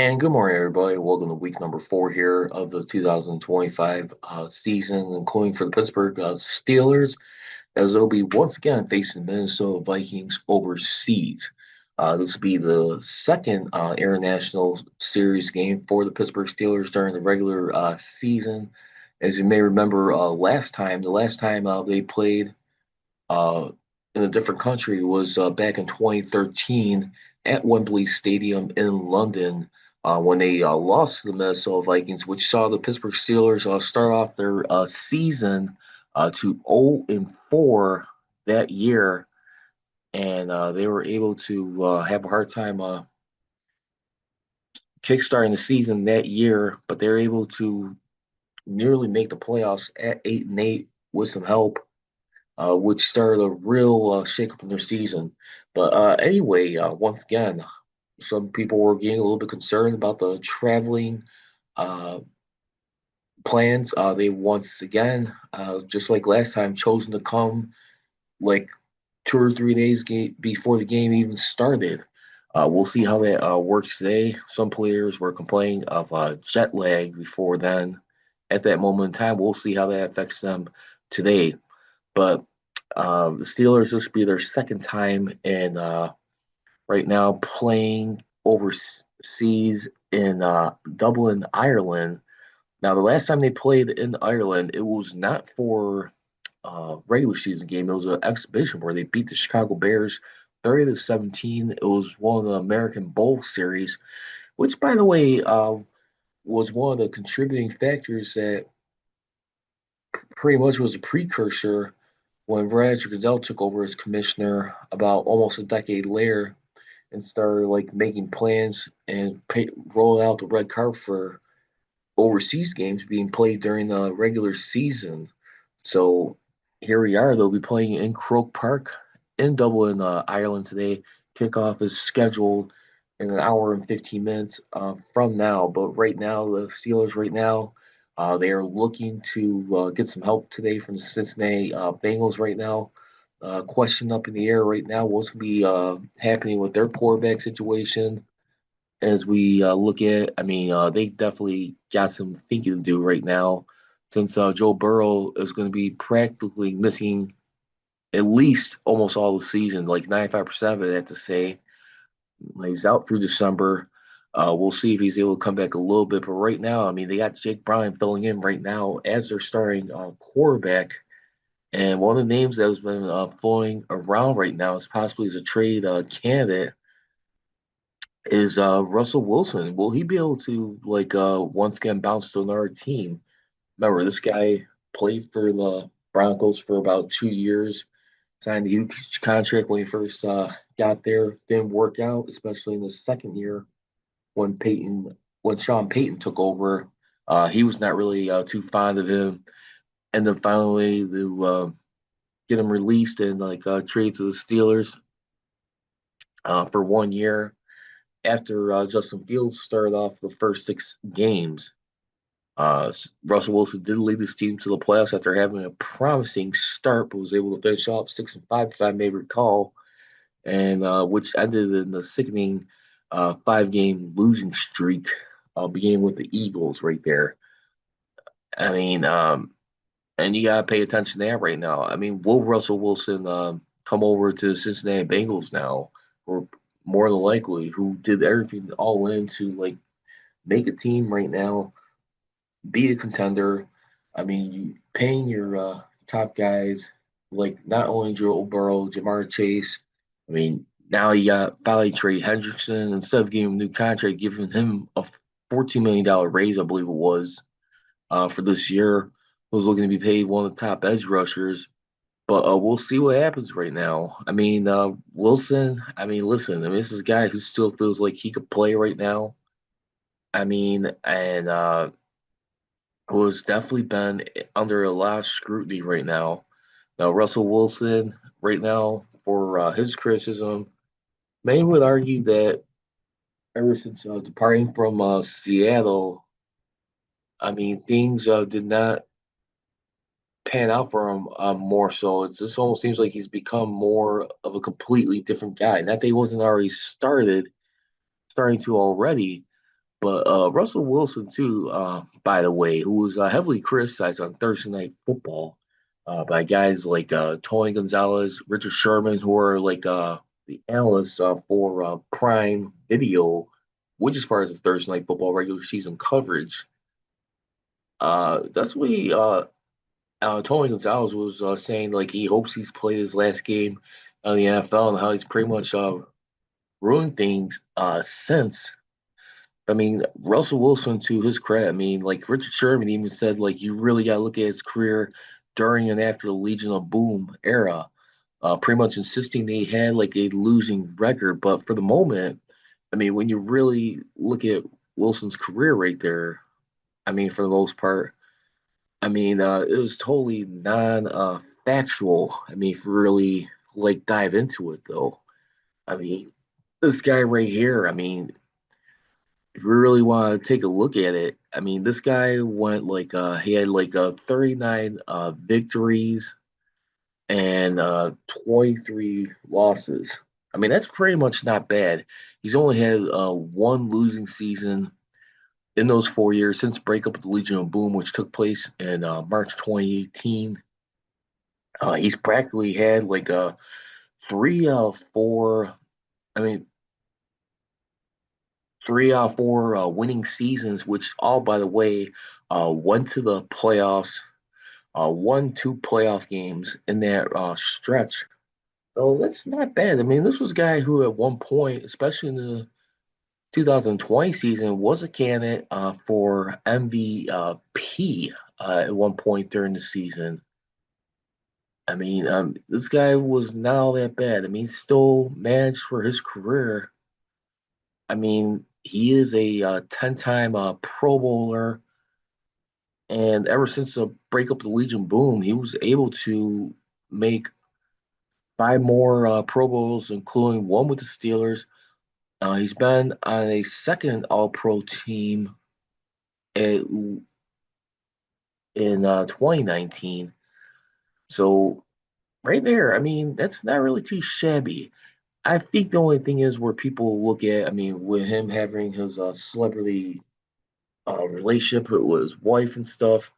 And good morning, everybody. Welcome to week number four here of the 2025 season, including for the Pittsburgh Steelers, as they'll be once again facing the Minnesota Vikings overseas. This will be the second international series game for the Pittsburgh Steelers during the regular season. As you may remember, the last time they played uh, in a different country was back in 2013 at Wembley Stadium in London when they lost to the Minnesota Vikings, which saw the Pittsburgh Steelers start off their season to 0 and 4 that year, and they were able to have a hard time kickstarting the season that year, but they were able to nearly make the playoffs at 8-8 with some help, which started a real shakeup in their season. But anyway, once again, some people were getting a little bit concerned about the traveling uh, plans. They once again, just like last time, chosen to come like 2 or 3 days before the game even started. We'll see how that works today. Some players were complaining of jet lag before then. At that moment in time, we'll see how that affects them today. But the Steelers, this will be their second time in right now playing overseas in Dublin, Ireland. Now, the last time they played in Ireland, it was not for regular season game. It was an exhibition where they beat the Chicago Bears 30-17. It was one of the American Bowl series, which, by the way, was one of the contributing factors that pretty much was a precursor when Roger Goodell took over as commissioner about almost a decade later and started like making plans and rolling out the red carpet for overseas games being played during the regular season. So here we are. They'll be playing in Croke Park in Dublin, Ireland today. Kickoff is scheduled in an hour and 15 minutes from now. But right now, the Steelers right now, they are looking to get some help today from the Cincinnati Bengals right now. Question up in the air right now. What's going to be happening with their quarterback situation as we look at? I mean, they definitely got some thinking to do right now since Joe Burrow is going to be practically missing at least almost all the season, like 95% of it, I have to say. He's out through December. We'll see if he's able to come back a little bit. But right now, I mean, they got Jake Bryan filling in right now as their starting quarterback. And one of the names that has been flowing around right now is possibly as a trade candidate is Russell Wilson. Will he be able to like once again bounce to another team? Remember, this guy played for the Broncos for about 2 years, signed a huge contract when he first got there. Didn't work out, especially in the second year when when Sean Payton took over. He was not really too fond of him, and then finally to get him released and like trade to the Steelers for 1 year after Justin Fields started off the first 6 games. Russell Wilson did lead his team to the playoffs after having a promising start, but was able to finish off 6-5, if I may recall, and which ended in the sickening 5-game losing streak, beginning with the Eagles right there. I mean, and you gotta pay attention to that right now. I mean, will Russell Wilson come over to the Cincinnati Bengals now, or more than likely, who did everything all in to like make a team right now, be a contender? I mean, you paying your top guys like not only Joe Burrow, Jamar Chase. I mean, now you got Valley Trey Hendrickson. Instead of giving him a new contract, giving him a $14 million raise, I believe it was, for this year. Was looking to be paid one of the top edge rushers. But we'll see what happens right now. I mean, Wilson, I mean, listen, I mean, this is a guy who still feels like he could play right now. I mean, and who has definitely been under a lot of scrutiny right now. Now, Russell Wilson, right now, for his criticism, many would argue that ever since departing from Seattle, I mean, things did not pan out for him more so. It just almost seems like he's become more of a completely different guy. Not that he wasn't already starting to already, But Russell Wilson too, by the way, who was heavily criticized on Thursday Night Football by guys like Tony Gonzalez, Richard Sherman, who are like the analysts for Prime Video, which as far as the Thursday Night Football regular season coverage. That's what Tony Gonzalez was saying. Like he hopes he's played his last game on the NFL and how he's pretty much ruined things since. I mean, Russell Wilson, to his credit, I mean, like Richard Sherman even said, like you really got to look at his career during and after the Legion of Boom era, pretty much insisting they had like a losing record. But for the moment, I mean, when you really look at Wilson's career right there, I mean, for the most part, I mean, it was totally non factual. I mean, if you really like dive into it, though, I mean, this guy right here, I mean, if you really want to take a look at it, I mean, this guy went like he had like 39 victories and 23 losses. I mean, that's pretty much not bad. He's only had one losing season in those 4 years since breakup of the Legion of Boom, which took place in March 2018. He's practically had like a three out of four. I mean, 3 out of 4 winning seasons, which all, by the way, went to the playoffs, won 2 playoff games in that stretch. So that's not bad. I mean, this was a guy who at one point, especially in the 2020 season, was a candidate for MVP at one point during the season. I mean, this guy was not all that bad. I mean, he still managed for his career. I mean, he is a 10-time Pro Bowler, and ever since the breakup of the Legion Boom, he was able to make 5 more Pro Bowls, including one with the Steelers. He's been on a second All Pro team at, in 2019. So, right there, I mean, that's not really too shabby. I think the only thing is where people look at, I mean, with him having his celebrity relationship with his wife and stuff,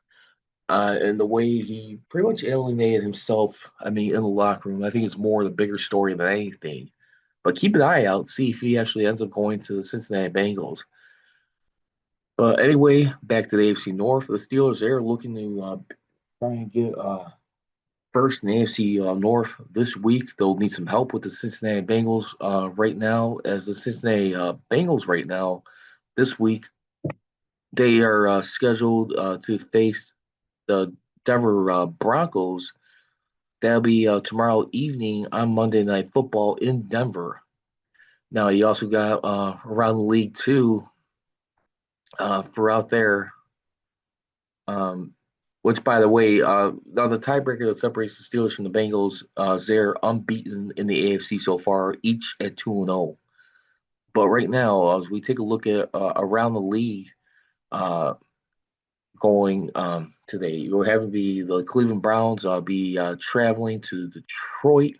and the way he pretty much alienated himself, I mean, in the locker room, I think it's more the bigger story than anything. But keep an eye out, see if he actually ends up going to the Cincinnati Bengals. But anyway, back to the AFC North. The Steelers, they're looking to try and get first in the AFC North this week. They'll need some help with the Cincinnati Bengals right now, as the Cincinnati Bengals right now, this week, they are scheduled to face the Denver Broncos. That'll be tomorrow evening on Monday Night Football in Denver. Now, you also got around the league, too, for out there. Um, which, by the way, on the tiebreaker that separates the Steelers from the Bengals, they're unbeaten in the AFC so far, each at 2-0. But right now, as we take a look at around the league uh, going today, we're having the Cleveland Browns be traveling to Detroit,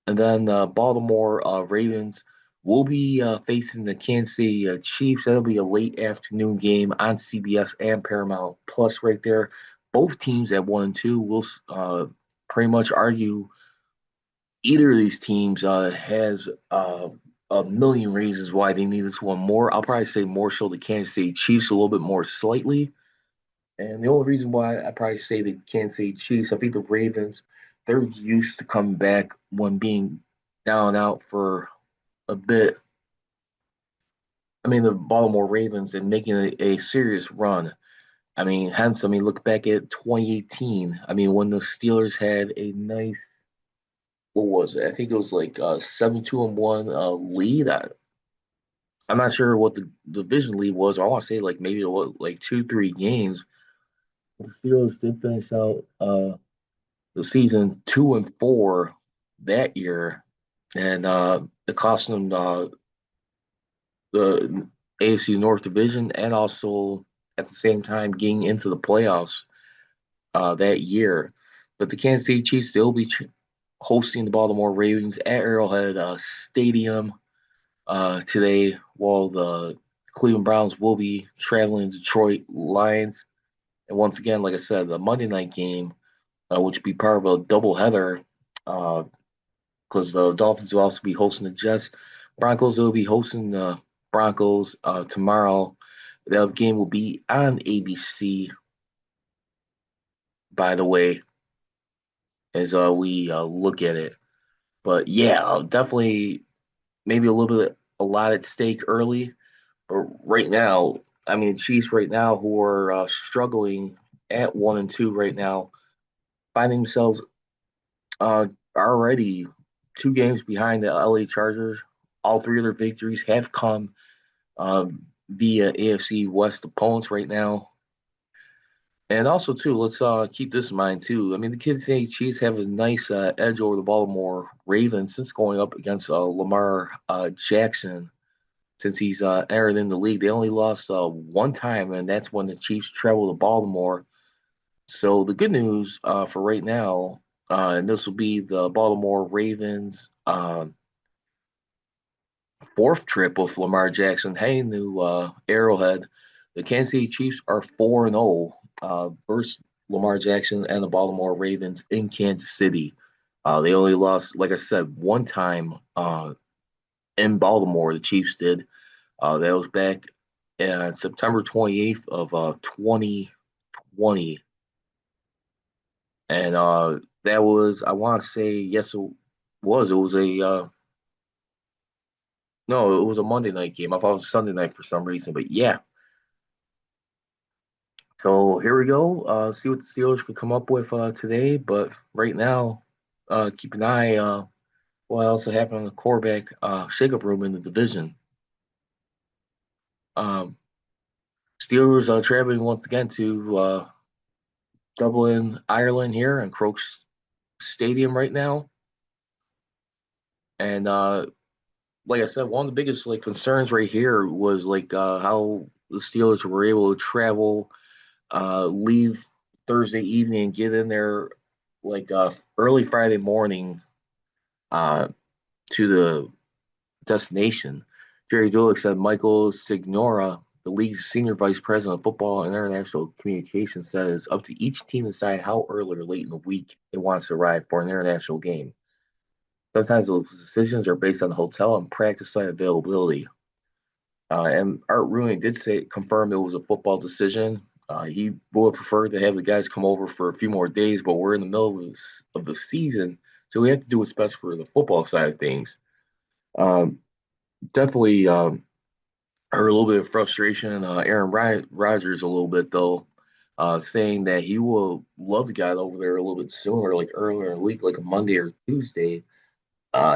and then Baltimore Ravens will be facing the Kansas City Chiefs. That'll be a late afternoon game on CBS and Paramount Plus right there. Both teams at 1-2 will pretty much argue either of these teams has a million reasons why they need this one more. I'll probably say more so the Kansas City Chiefs a little bit more slightly. And the only reason why I probably say the Kansas City Chiefs, I think the Ravens, they're used to coming back when being down and out for a bit. I mean, the Baltimore Ravens and making a serious run. I mean, hence, I mean, look back at 2018. I mean, when the Steelers had a nice, what was it? I think it was like 7-2-1 lead. I'm not sure what the division lead was. I want to say like maybe what, like 2, 3 games. The Steelers did finish out the season 2-4 that year, and it cost them the AFC North division and also at the same time getting into the playoffs that year. But the Kansas City Chiefs, they'll be hosting the Baltimore Ravens at Arrowhead Stadium today, while the Cleveland Browns will be traveling to Detroit Lions. And once again, like I said, the Monday night game, which will be part of a doubleheader, because the Dolphins will also be hosting the Jets. Broncos will be hosting the Broncos tomorrow. That game will be on ABC, by the way, as we look at it. But yeah, definitely maybe a lot at stake early. But right now, I mean, the Chiefs right now, who are struggling at 1-2 right now, finding themselves uh, already 2 games behind the LA Chargers. All three of their victories have come via AFC West opponents right now. And also, too, let's keep this in mind, too. I mean, the Kansas City Chiefs have a nice edge over the Baltimore Ravens since going up against Lamar Jackson. Since he's entered in the league, they only lost one time, and that's when the Chiefs traveled to Baltimore. So the good news for right now, and this will be the Baltimore Ravens' fourth trip with Lamar Jackson heading to Arrowhead. The Kansas City Chiefs are 4-0 versus Lamar Jackson and the Baltimore Ravens in Kansas City. They only lost, like I said, one time in Baltimore. The Chiefs did. That was back September 28th of 2020, and that was, I want to say, yes, it was. It was a no, it was a Monday night game. I thought it was Sunday night for some reason, but yeah. So here we go. See what the Steelers can come up with today. But right now, keep an eye what else happened in the quarterback shakeup room in the division. Um, Steelers are traveling once again to Dublin, Ireland here in Croaks Stadium right now. And like I said, one of the biggest like concerns right here was like how the Steelers were able to travel, leave Thursday evening, and get in there like early Friday morning uh, to the destination. Jerry Dulac said Michael Signora, the league's senior vice president of football and international communications, said it's up to each team to decide how early or late in the week it wants to arrive for an international game. Sometimes those decisions are based on the hotel and practice site availability. And Art Rooney did say confirm it was a football decision. He would prefer to have the guys come over for a few more days, but we're in the middle of the season, so we have to do what's best for the football side of things. Um, Definitely heard a little bit of frustration. Aaron Rodgers a little bit though, saying that he will love to get over there a little bit sooner, like earlier in the week, like a Monday or Tuesday.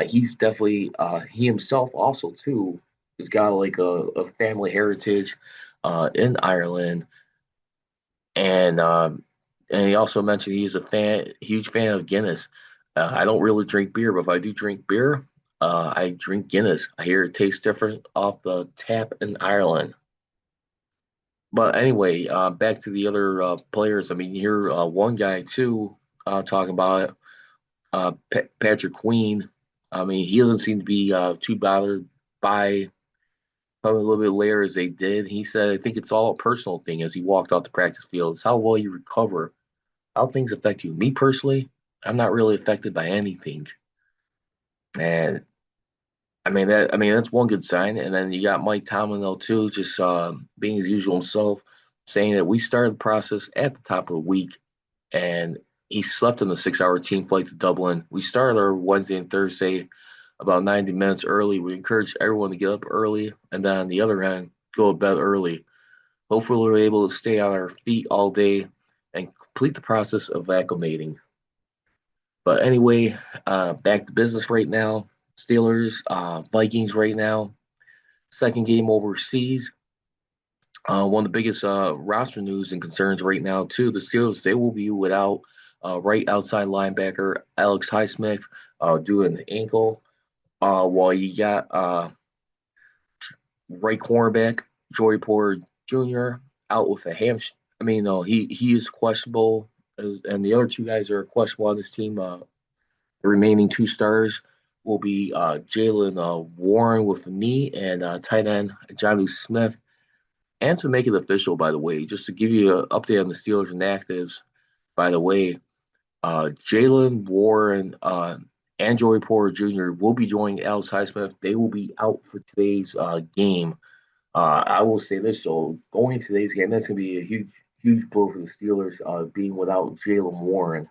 He's definitely he himself also too has got like a family heritage in Ireland, and he also mentioned he's a huge fan of Guinness. I don't really drink beer, but if I do drink beer, I drink Guinness. I hear it tastes different off the tap in Ireland. But anyway, back to the other players. I mean, you hear one guy too talking about it, Patrick Queen. I mean, he doesn't seem to be too bothered by coming a little bit later as they did. He said, I think it's all a personal thing as he walked out the practice field. It's how well you recover, how things affect you. Me personally, I'm not really affected by anything. And I mean that's one good sign. And then you got Mike Tomlin though too, just being his usual himself, saying that we started the process at the top of the week and he slept on the 6 hour team flight to Dublin. We started our Wednesday and Thursday about 90 minutes early. We encourage everyone to get up early, and then on the other hand, go to bed early. Hopefully, we're able to stay on our feet all day and complete the process of acclimating. But anyway, back to business right now. Steelers, Vikings right now. Second game overseas. One of the biggest roster news and concerns right now, too. The Steelers, they will be without right outside linebacker Alex Highsmith due to an ankle. While you got right cornerback Joey Porter Jr. out with a hamstring. I mean, no, he is questionable, and the other two guys are questionable on this team. The remaining two stars will be Jalen Warren with the knee and tight end Jonnu Smith And to make it official, by the way, just to give you an update on the Steelers and actives, by the way, Jalen Warren and Joey Porter Jr. will be joining Alex Highsmith. They will be out for today's game. I will say this, so going to today's game, that's going to be a huge blow for the Steelers being without Jalen Warren.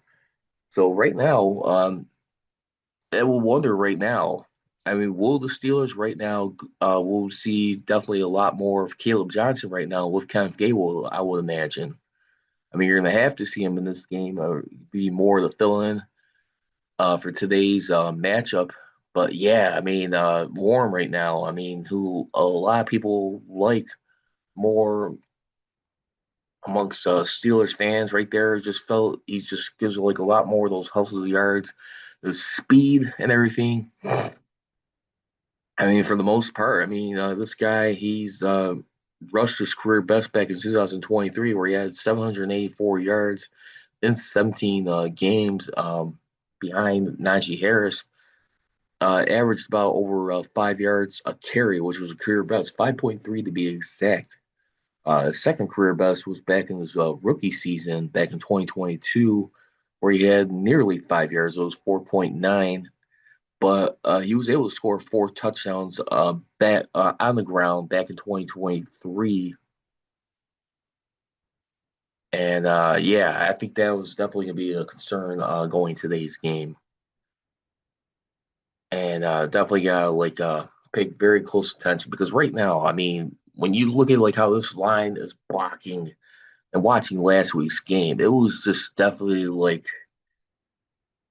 So right now, I will wonder right now. I mean, will the Steelers right now? We'll see definitely a lot more of Caleb Johnson right now with Kenneth Gainwell. I would imagine. I mean, you're going to have to see him in this game or be more the fill-in for today's matchup. But yeah, I mean, Warren right now. I mean, who a lot of people like more amongst Steelers fans right there. Just felt he just gives like a lot more of those hustle yards, the speed and everything. I mean, for the most part, I mean, this guy, he's rushed his career best back in 2023, where he had 784 yards in 17 games behind Najee Harris. Averaged about over 5 yards a carry, which was a career best, 5.3 to be exact. His second career best was back in his rookie season, back in 2022, where he had nearly 5 yards. It was 4.9, but he was able to score four touchdowns back on the ground back in 2023. And yeah, I think that was definitely going to be a concern going today's game. And definitely got to like pay very close attention because right now, I mean, when you look at like how this line is blocking and watching last week's game, it was just definitely like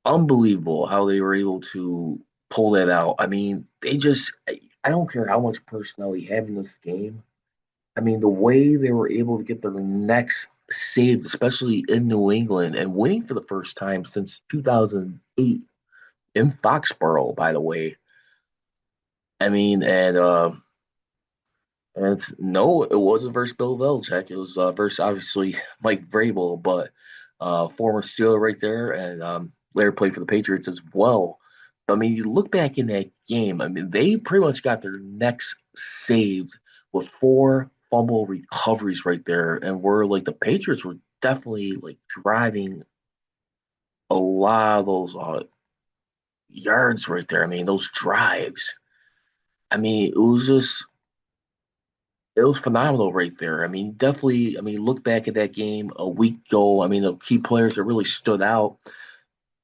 unbelievable how they were able to pull that out. I mean, I don't care how much personnel you have in this game. I mean, the way they were able to get their necks saved, especially in New England and winning for the first time since 2008 in Foxborough, by the way. I mean, and it's no, it wasn't versus Bill Belichick. It was versus obviously Mike Vrabel, but former Steeler right there, and later played for the Patriots as well. I mean, you look back in that game. I mean, they pretty much got their necks saved with four fumble recoveries right there, and were like the Patriots were definitely like driving a lot of those yards right there. I mean, those drives. I mean, it was phenomenal right there. I mean, definitely. I mean, look back at that game a week ago. I mean, the key players that really stood out.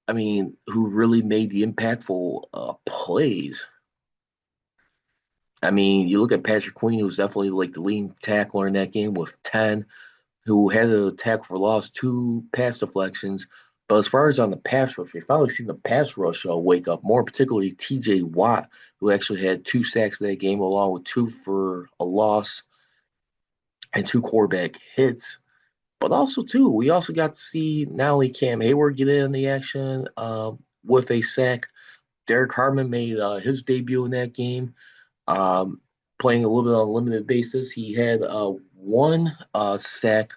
I mean, who really made the impactful plays. I mean, you look at Patrick Queen, who's definitely like the leading tackler in that game with 10, who had a tackle for loss, two pass deflections. But as far as on the pass rush, we finally seen the pass rush wake up, more particularly TJ Watt, who actually had two sacks in that game, along with two for a loss and two quarterback hits. But also, too, we also got to see not only Cam Hayward get in the action with a sack. Derek Harmon made his debut in that game, um, playing a little bit on a limited basis. He had one sack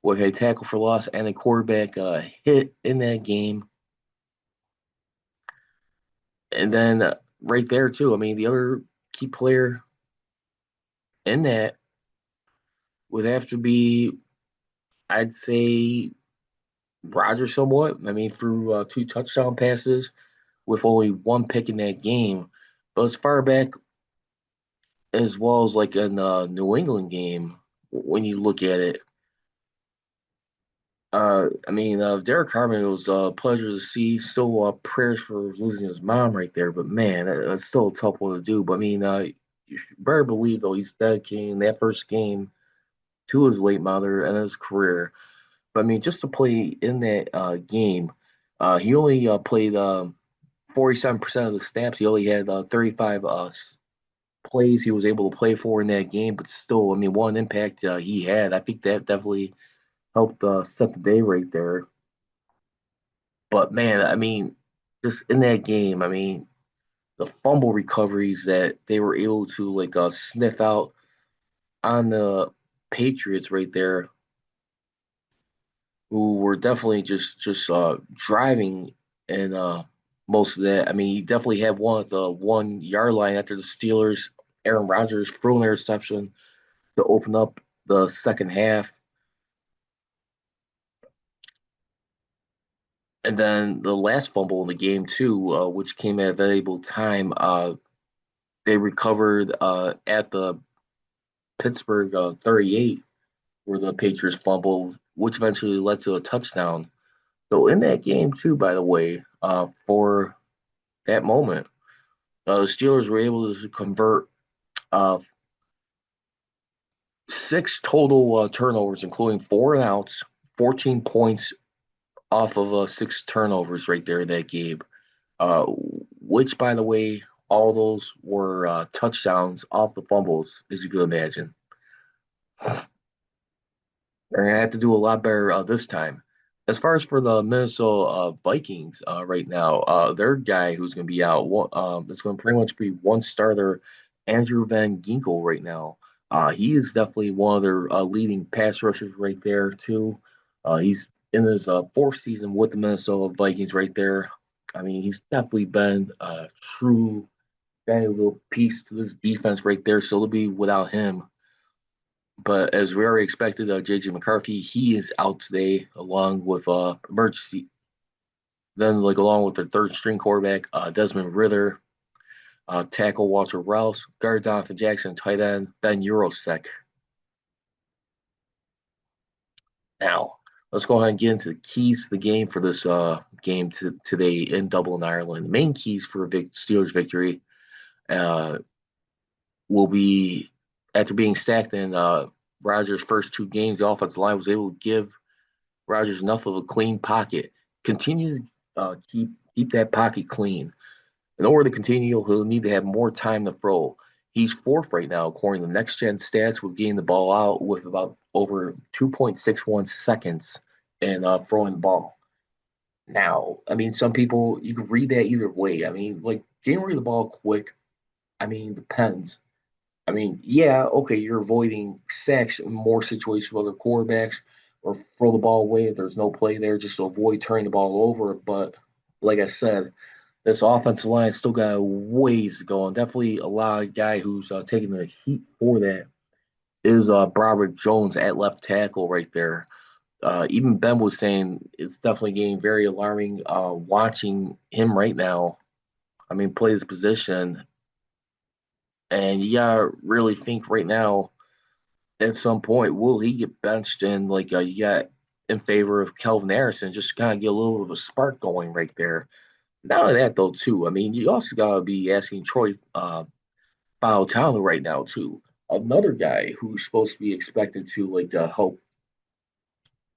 with a tackle for loss and a quarterback hit in that game. And then right there, too, I mean, the other key player in that would have to be, I'd say, Rodgers somewhat. I mean, through two touchdown passes with only one pick in that game. But as far back as well as like in the New England game, when you look at it, I mean, Derek Harmon, it was a pleasure to see. Still prayers for losing his mom right there, but man, that's still a tough one to do. But I mean, you should better believe though he's dedicating that first game to his late mother and his career. But I mean, just to play in that game, he only played 47% of the snaps. He only had 35 plays he was able to play for in that game, but still, I mean, one impact he had, I think that definitely helped set the day right there. But man, I mean, just in that game, I mean, the fumble recoveries that they were able to like sniff out on the Patriots right there, who were definitely just driving and most of that. I mean, he definitely had one at the 1 yard line after the Steelers. Aaron Rodgers threw an interception. to open up the second half. And then the last fumble in the game too, which came at a valuable time. They recovered at the Pittsburgh 38, where the Patriots fumbled, which eventually led to a touchdown. So in that game too, by the way, for that moment, the Steelers were able to convert uh, six total turnovers, including four and outs, 14 points off of six turnovers right there in that game. Uh, which, by the way, all those were touchdowns off the fumbles, as you can imagine. They're gonna have to do a lot better this time. As far as for the Minnesota Vikings right now, their guy who's going to be out, it's going to pretty much be one starter, Andrew Van Ginkel right now. He is definitely one of their leading pass rushers right there too. He's in his fourth season with the Minnesota Vikings right there. I mean, he's definitely been a true valuable piece to this defense right there. So they'll be without him. But as we already expected, JJ McCarthy, he is out today along with emergency. Then, like along with the third string quarterback, Desmond Ritter, tackle Walter Rouse, guard Donovan Jackson, tight end Ben Eurosek. Now, let's go ahead and get into the keys to the game for this game today in Dublin, Ireland. The main keys for a Steelers victory uh, will be after being stacked in Rodgers' first two games, the offensive line was able to give Rodgers enough of a clean pocket. Continue to keep that pocket clean. In order to continue, he'll need to have more time to throw. He's fourth right now, according to next gen stats, with getting the ball out with about over 2.61 seconds and throwing the ball. Now, I mean, some people you can read that either way. I mean, like getting rid of the ball quick. I mean, depends. I mean, yeah, okay, you're avoiding sacks in more situations with other quarterbacks or throw the ball away if there's no play there just to avoid turning the ball over. But like I said, this offensive line still got a ways to go. And definitely a lot of guy who's taking the heat for that is Broderick Jones at left tackle right there. Even Ben was saying it's definitely getting very alarming watching him right now. I mean, play his position. And you gotta really think right now at some point, will he get benched and like you got in favor of Kelvin Harrison, just kind of get a little bit of a spark going right there. Not only that though, too. I mean, you also gotta be asking Troy Fautanu right now too. Another guy who's supposed to be expected to like help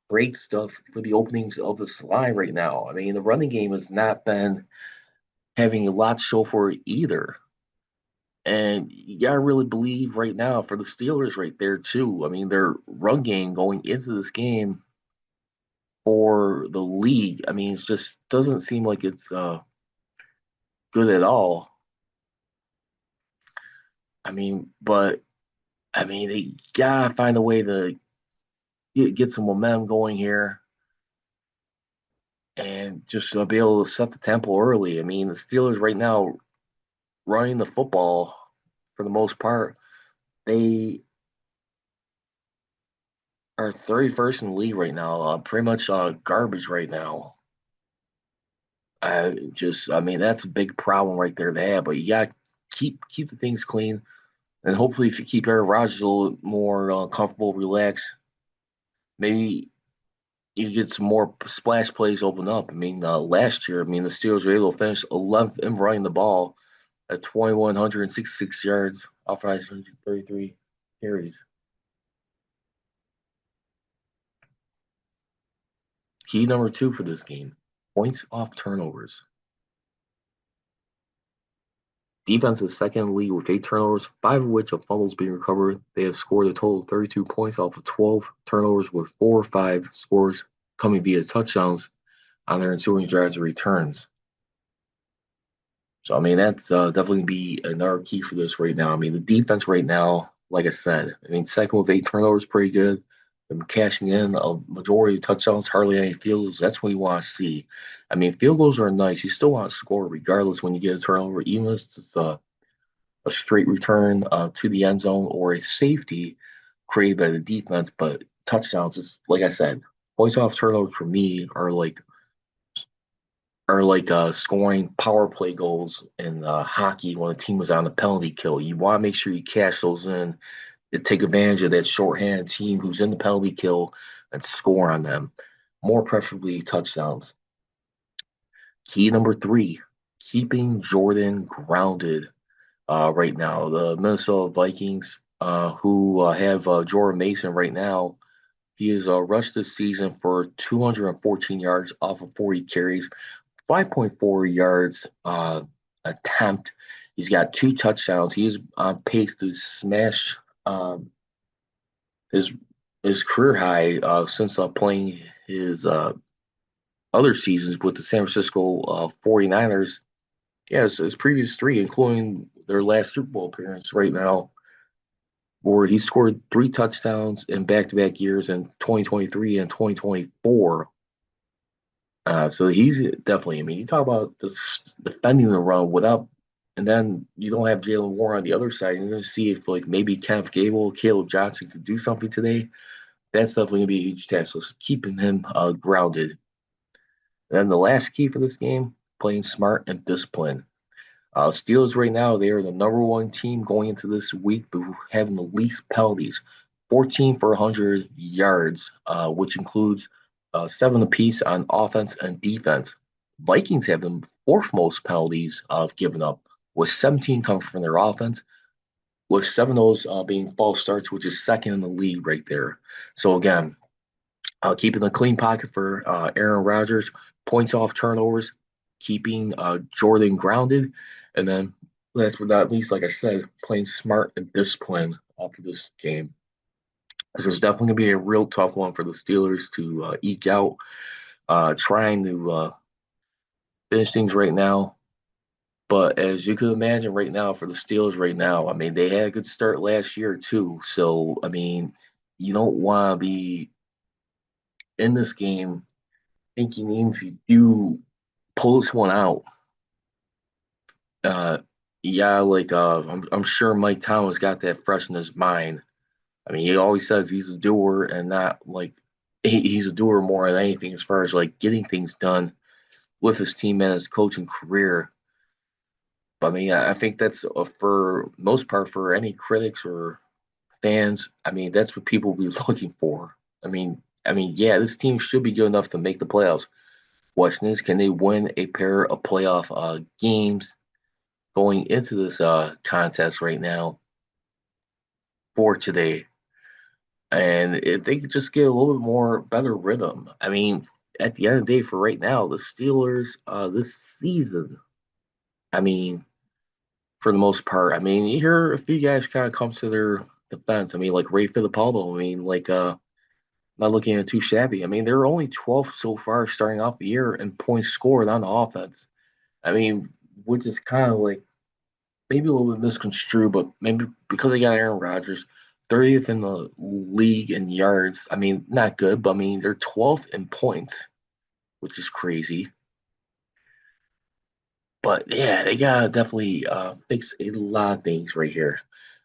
break stuff for the openings of the line right now. I mean, the running game has not been having a lot to show for it either. And you gotta really believe right now for the Steelers right there too. I mean, their run game going into this game for the league. I mean, it just doesn't seem like it's good at all. I mean, but I mean, they gotta find a way to get some momentum going here and just be able to set the tempo early. I mean, the Steelers right now running the football for the most part, they are 31st in the league right now. Pretty much garbage right now. I mean, that's a big problem right there to have. But you got to keep the things clean, and hopefully, if you keep Aaron Rodgers a little more comfortable, relaxed, maybe you get some more splash plays open up. I mean, last year, I mean, the Steelers were able to finish 11th in running the ball at 2,166 yards off 533 carries. Key number two for this game: points off turnovers. Defense is second in the league with 8 turnovers, five of which are fumbles being recovered. They have scored a total of 32 points off of 12 turnovers, with 4 or 5 scores coming via touchdowns on their ensuing drives and returns. So, I mean, that's definitely going to be another key for this right now. I mean, the defense right now, like I said, I mean, second with 8 turnovers, pretty good. Them cashing in a majority of touchdowns, hardly any field goals. That's what you want to see. I mean, field goals are nice. You still want to score regardless when you get a turnover, even if it's a straight return to the end zone or a safety. created by the defense, but touchdowns is like I said, points off turnovers for me are like scoring power play goals in hockey when a team was on a penalty kill. You want to make sure you cash those in to take advantage of that shorthand team who's in the penalty kill and score on them. More preferably touchdowns. Key number three, keeping Jordan grounded right now. The Minnesota Vikings, who have Jordan Mason right now, he has rushed this season for 214 yards off of 40 carries, 5.4 yards attempt. He's got 2 touchdowns. He is on pace to smash his his career high since playing his other seasons with the San Francisco 49ers. Yeah, his previous three, including their last Super Bowl appearance right now, where he scored 3 touchdowns in back-to-back years in 2023 and 2024. So he's definitely, I mean, you talk about this defending the run without, and then you don't have Jalen Warren on the other side. You're going to see if, like, maybe Kenneth Gable, Caleb Johnson could do something today. That's definitely going to be a huge task. So keeping him grounded. And then the last key for this game, playing smart and disciplined. Steelers right now, they are the number one team going into this week, but having the least penalties, 14 for 100 yards, which includes 7 apiece on offense and defense. Vikings have the fourth most penalties given up, with 17 coming from their offense, with 7 of those being false starts, which is second in the league right there. So again, keeping a clean pocket for Aaron Rodgers, points off turnovers, keeping Jordan grounded, and then last but not least, like I said, playing smart and disciplined after this game. This is definitely going to be a real tough one for the Steelers to eke out, trying to finish things right now. But as you can imagine right now for the Steelers right now, I mean, they had a good start last year too. So, I mean, you don't want to be in this game thinking even if you do pull this one out, uh, yeah, like I'm sure Mike Thomas got that fresh in his mind. I mean, he always says he's a doer and not like he's a doer more than anything as far as like getting things done with his team and his coaching career. But I mean, I think that's for most part for any critics or fans. I mean, that's what people will be looking for. Yeah, this team should be good enough to make the playoffs. Question is, can they win a pair of playoff games going into this contest right now for today? And if they could just get a little bit more better rhythm. I mean, at the end of the day, for right now, the Steelers this season, I mean, for the most part, I mean, you hear a few guys kind of come to their defense. I mean, like Ray Fittipaldo. I mean, like not looking at too shabby. I mean, they're only 12th so far starting off the year in points scored on the offense. I mean, which is kind of like maybe a little bit misconstrued, but maybe because they got Aaron Rodgers, 30th in the league in yards. I mean, not good, but I mean, they're 12th in points, which is crazy. But yeah, they gotta definitely fix a lot of things right here.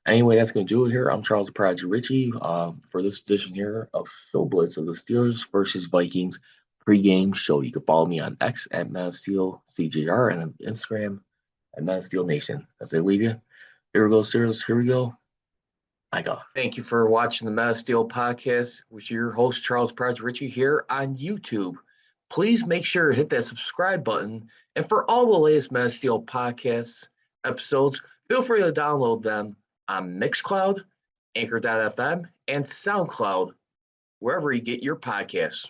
Anyway, that's gonna do it here. I'm Charles Prodigy Richey for this edition here of Show Blitz of the Steelers versus Vikings pregame show. You can follow me on X at ManSteelCJR and on Instagram at ManSteelNation. As I leave you, here we go, Steelers. Here we go. I go. Thank you for watching the Man of Steel podcast with your host, Charles Prodigy Richey, here on YouTube. Please make sure to hit that subscribe button. And for all the latest Man of Steel podcasts, episodes, feel free to download them on Mixcloud, Anchor.fm, and SoundCloud, wherever you get your podcasts.